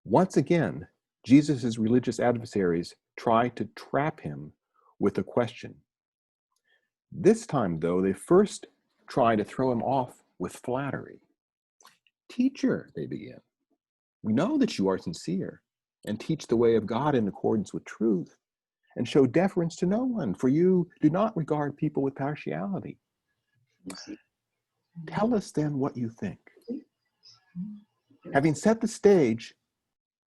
Once again, Jesus' religious adversaries try to trap him with a question. This time, though, they first try to throw him off with flattery. Teacher, they begin, we know that you are sincere and teach the way of God in accordance with truth and show deference to no one, for you do not regard people with partiality. Tell us then what you think. Having set the stage,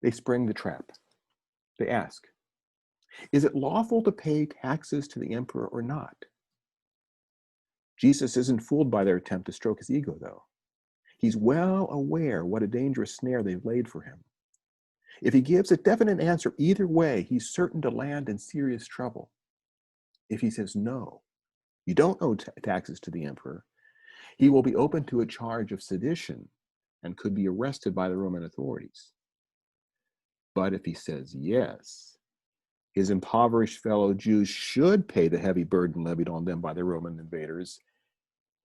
they spring the trap. They ask, is it lawful to pay taxes to the emperor or not? Jesus isn't fooled by their attempt to stroke his ego, though. He's well aware what a dangerous snare they've laid for him. If he gives a definite answer either way, he's certain to land in serious trouble. If he says no, you don't owe taxes to the emperor, he will be open to a charge of sedition and could be arrested by the Roman authorities. But if he says yes, his impoverished fellow Jews should pay the heavy burden levied on them by the Roman invaders.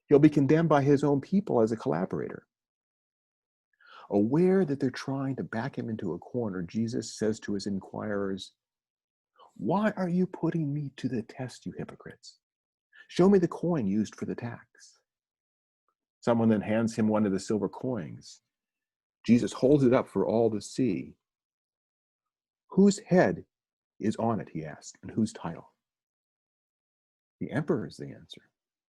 He'll be condemned by his own people as a collaborator. Aware that they're trying to back him into a corner, Jesus says to his inquirers, why are you putting me to the test, you hypocrites? Show me the coin used for the tax. Someone then hands him one of the silver coins. Jesus holds it up for all to see. Whose head is on it, he asks, and whose title? The emperor's, the answer.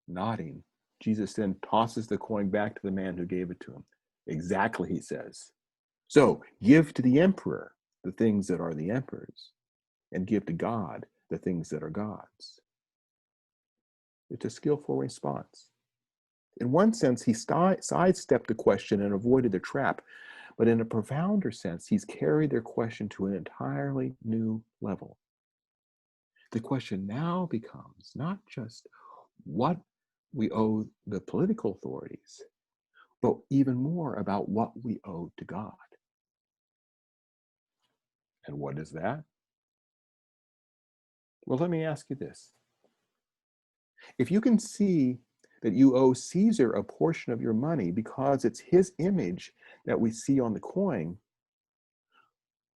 Nodding, Jesus then tosses the coin back to the man who gave it to him. Exactly, he says. So, give to the emperor the things that are the emperor's, and give to God the things that are God's. It's a skillful response. In one sense, he sidestepped the question and avoided the trap, but in a profounder sense, he's carried their question to an entirely new level. The question now becomes not just what we owe the political authorities, but even more about what we owe to God. And what is that? Well, let me ask you this. If you can see that you owe Caesar a portion of your money because it's his image that we see on the coin,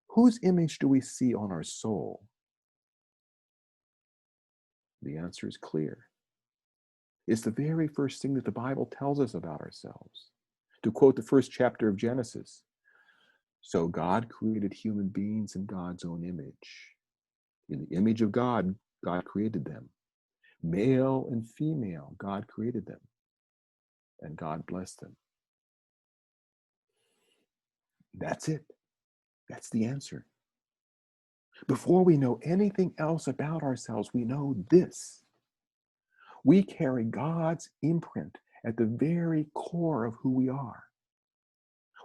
whose image do we see on our soul? The answer is clear. It's the very first thing that the Bible tells us about ourselves. To quote the first chapter of Genesis, so God created human beings in God's own image. In the image of God, God created them. Male and female, God created them. And God blessed them. That's it. That's the answer. Before we know anything else about ourselves, we know this. We carry God's imprint at the very core of who we are.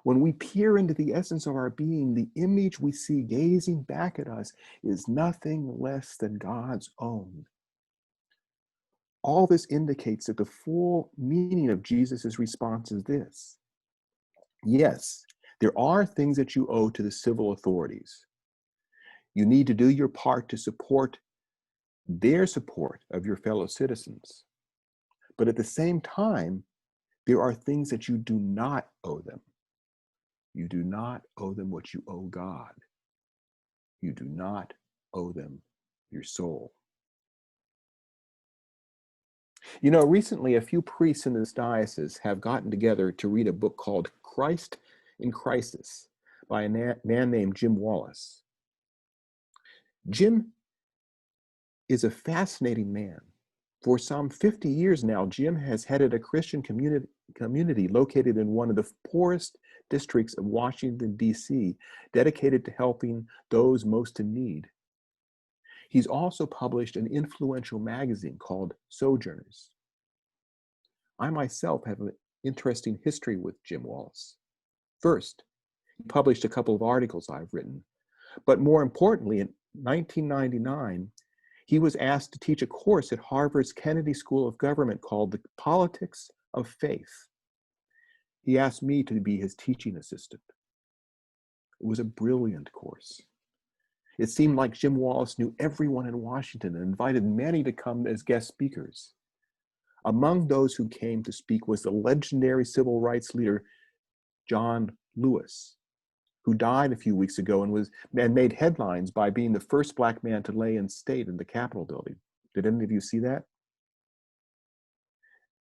When we peer into the essence of our being, the image we see gazing back at us is nothing less than God's own. All this indicates that the full meaning of Jesus' response is this. Yes, there are things that you owe to the civil authorities. You need to do your part to support their support of your fellow citizens. But at the same time, there are things that you do not owe them. You do not owe them what you owe God. You do not owe them your soul. You know, recently a few priests in this diocese have gotten together to read a book called Christ in Crisis by a man named Jim Wallace. Jim is a fascinating man. For some 50 years now, Jim has headed a Christian community located in one of the poorest districts of Washington, D.C., dedicated to helping those most in need. He's also published an influential magazine called Sojourners. I myself have an interesting history with Jim Wallace. First, he published a couple of articles I've written, but more importantly, in 1999, he was asked to teach a course at Harvard's Kennedy School of Government called The Politics of Faith. He asked me to be his teaching assistant. It was a brilliant course. It seemed like Jim Wallace knew everyone in Washington and invited many to come as guest speakers. Among those who came to speak was the legendary civil rights leader, John Lewis. who died a few weeks ago and made headlines by being the first Black man to lay in state in the Capitol building. Did any of you see that?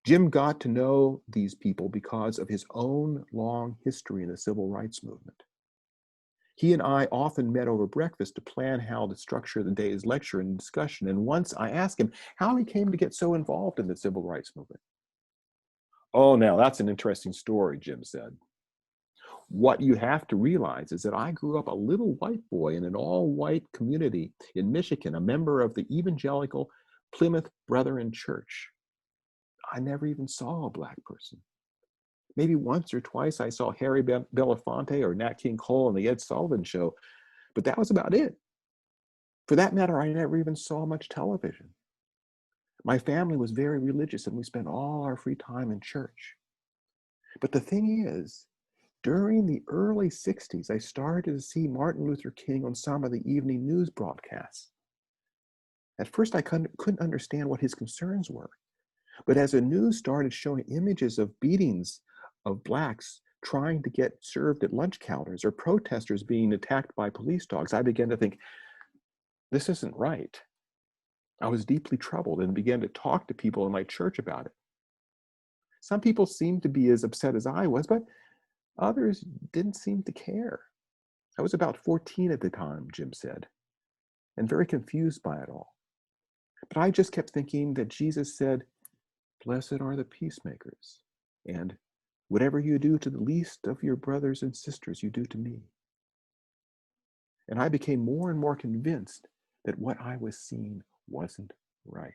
Jim got to know these people because of his own long history in the civil rights movement. He and I often met over breakfast to plan how to structure the day's lecture and discussion. And once I asked him how he came to get so involved in the civil rights movement. "Oh, now that's an interesting story," Jim said. "What you have to realize is that I grew up a little white boy in an all-white community in Michigan, a member of the evangelical Plymouth Brethren Church. I never even saw a Black person. Maybe once or twice I saw Harry Belafonte or Nat King Cole on the Ed Sullivan Show, but that was about it. For that matter, I never even saw much television. My family was very religious and we spent all our free time in church. But the thing is, during the early 60s, I started to see Martin Luther King on some of the evening news broadcasts. At first, I couldn't understand what his concerns were. But as the news started showing images of beatings of Blacks trying to get served at lunch counters or protesters being attacked by police dogs, I began to think, this isn't right. I was deeply troubled and began to talk to people in my church about it. Some people seemed to be as upset as I was, but others didn't seem to care. I was about 14 at the time," Jim said, "and very confused by it all. But I just kept thinking that Jesus said, 'Blessed are the peacemakers,' and 'Whatever you do to the least of your brothers and sisters, you do to me.' And I became more and more convinced that what I was seeing wasn't right."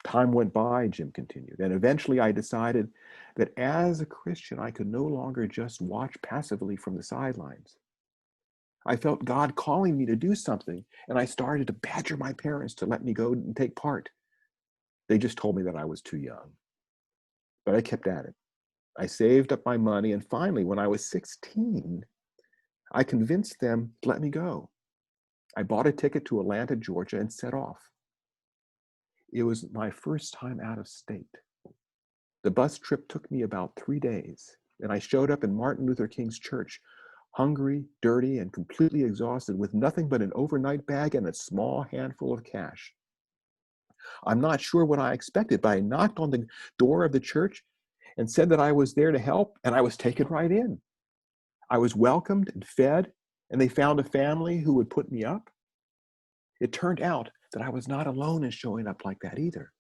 Time went by, Jim continued, and eventually I decided that as a Christian, I could no longer just watch passively from the sidelines. I felt God calling me to do something, and I started to badger my parents to let me go and take part. They just told me that I was too young. But I kept at it. I saved up my money, and finally, when I was 16, I convinced them to let me go. I bought a ticket to Atlanta, Georgia, and set off. It was my first time out of state. The bus trip took me about 3 days, and I showed up in Martin Luther King's church, hungry, dirty, and completely exhausted, with nothing but an overnight bag and a small handful of cash. I'm not sure what I expected, but I knocked on the door of the church and said that I was there to help, and I was taken right in. I was welcomed and fed, and they found a family who would put me up. It turned out that I was not alone in showing up like that either.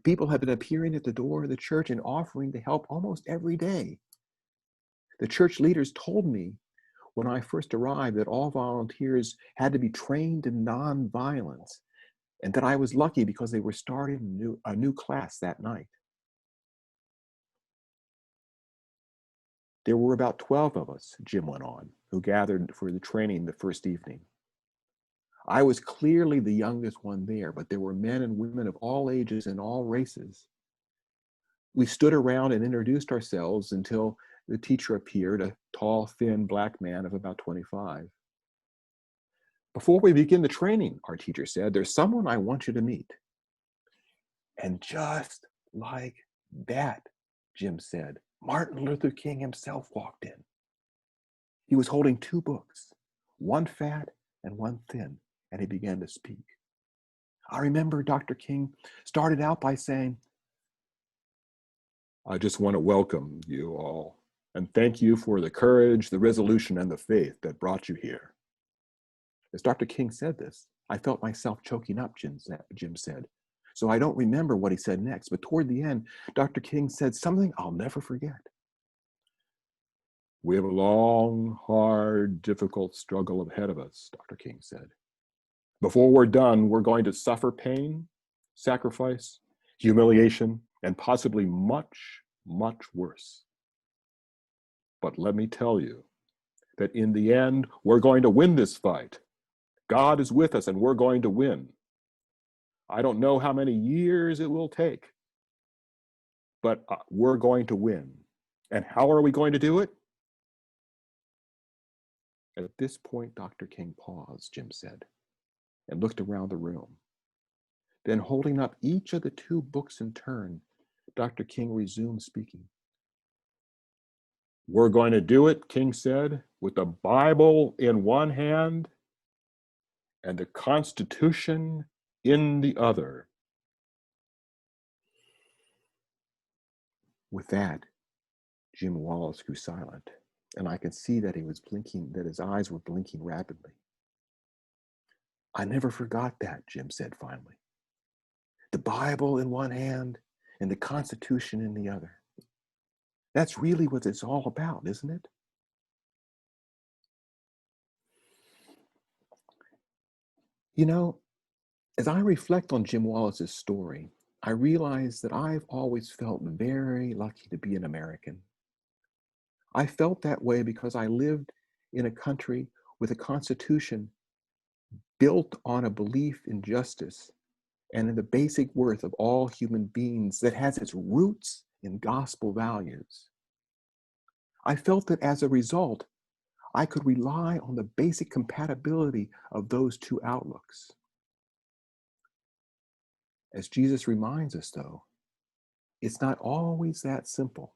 People had been appearing at the door of the church and offering to help almost every day. The church leaders told me when I first arrived that all volunteers had to be trained in nonviolence, and that I was lucky because they were starting a new class that night. There were about 12 of us, Jim went on, who gathered for the training the first evening. I was clearly the youngest one there, but there were men and women of all ages and all races. We stood around and introduced ourselves until the teacher appeared, a tall, thin Black man of about 25. "Before we begin the training," our teacher said, "there's someone I want you to meet." And just like that, Jim said, Martin Luther King himself walked in. He was holding 2 books, one fat and one thin, and he began to speak. I remember Dr. King started out by saying, "I just want to welcome you all and thank you for the courage, the resolution, and the faith that brought you here." As Dr. King said this, I felt myself choking up, Jim said. So I don't remember what he said next, but toward the end, Dr. King said something I'll never forget. "We have a long, hard, difficult struggle ahead of us," Dr. King said. "Before we're done, we're going to suffer pain, sacrifice, humiliation, and possibly much, much worse. But let me tell you that in the end, we're going to win this fight. God is with us and we're going to win. I don't know how many years it will take, but we're going to win. And how are we going to do it?" At this point, Dr. King paused, Jim said, and looked around the room. Then, holding up each of the 2 books in turn, Dr. King resumed speaking. We're going to do it, King said, with the Bible in one hand and the Constitution in the other. With that, Jim Wallace grew silent, and I could see that he was blinking, that his eyes were blinking rapidly. I never forgot that, Jim said finally. The Bible in one hand and the Constitution in the other. That's really what it's all about, isn't it? You know, as I reflect on Jim Wallace's story, I realize that I've always felt very lucky to be an American. I felt that way because I lived in a country with a constitution built on a belief in justice and in the basic worth of all human beings that has its roots in gospel values. I felt that as a result, I could rely on the basic compatibility of those two outlooks. As Jesus reminds us, though, it's not always that simple.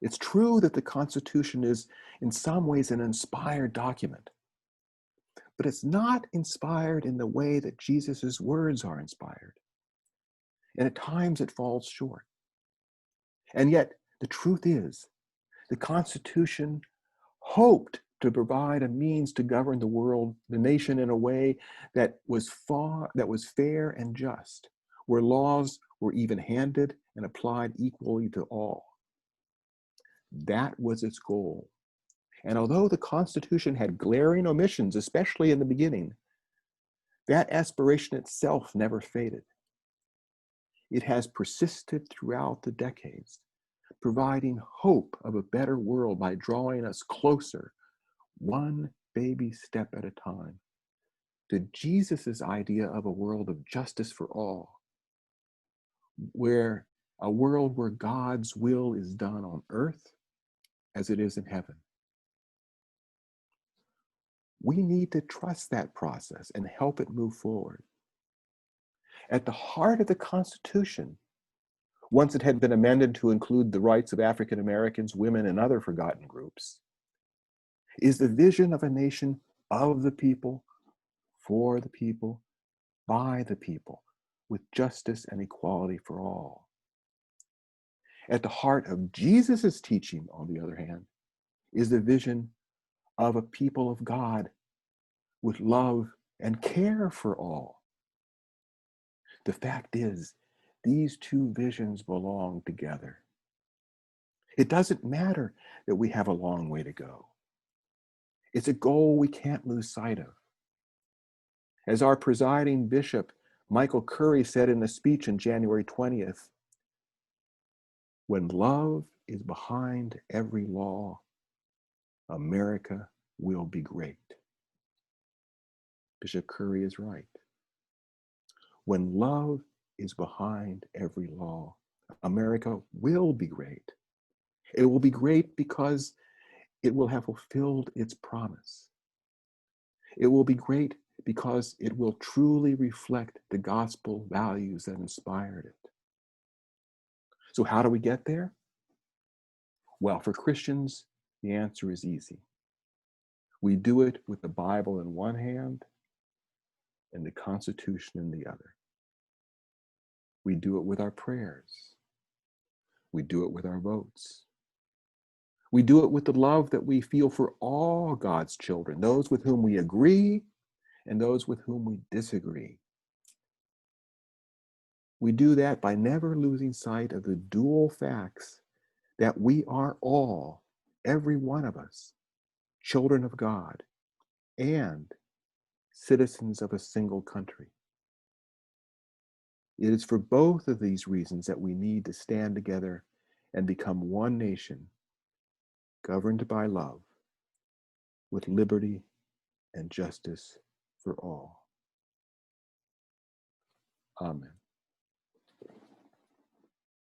It's true that the Constitution is, in some ways, an inspired document, but it's not inspired in the way that Jesus' words are inspired. And at times it falls short. And yet, the truth is, the Constitution hoped to provide a means to govern the world, the nation, in a way that was fair and just, where laws were even-handed and applied equally to all. That was its goal. And although the Constitution had glaring omissions, especially in the beginning, that aspiration itself never faded. It has persisted throughout the decades, providing hope of a better world by drawing us closer, one baby step at a time, to Jesus' idea of a world of justice for all, where a world where God's will is done on earth as it is in heaven. We need to trust that process and help it move forward. At the heart of the Constitution, once it had been amended to include the rights of African Americans, women, and other forgotten groups, is the vision of a nation of the people, for the people, by the people, with justice and equality for all. At the heart of Jesus' teaching, on the other hand, is the vision of a people of God with love and care for all. The fact is, these two visions belong together. It doesn't matter that we have a long way to go. It's a goal we can't lose sight of. As our presiding bishop, Michael Curry, said in a speech on January 20th, when love is behind every law, America will be great. Bishop Curry is right. When love is behind every law, America will be great. It will be great because it will have fulfilled its promise. It will be great because it will truly reflect the gospel values that inspired it. So how do we get there? Well, for Christians, the answer is easy. We do it with the Bible in one hand and the Constitution in the other. We do it with our prayers. We do it with our votes. We do it with the love that we feel for all God's children, those with whom we agree and those with whom we disagree. We do that by never losing sight of the dual facts that we are all, every one of us, children of God and citizens of a single country. It is for both of these reasons that we need to stand together and become one nation, governed by love, with liberty and justice for all. Amen.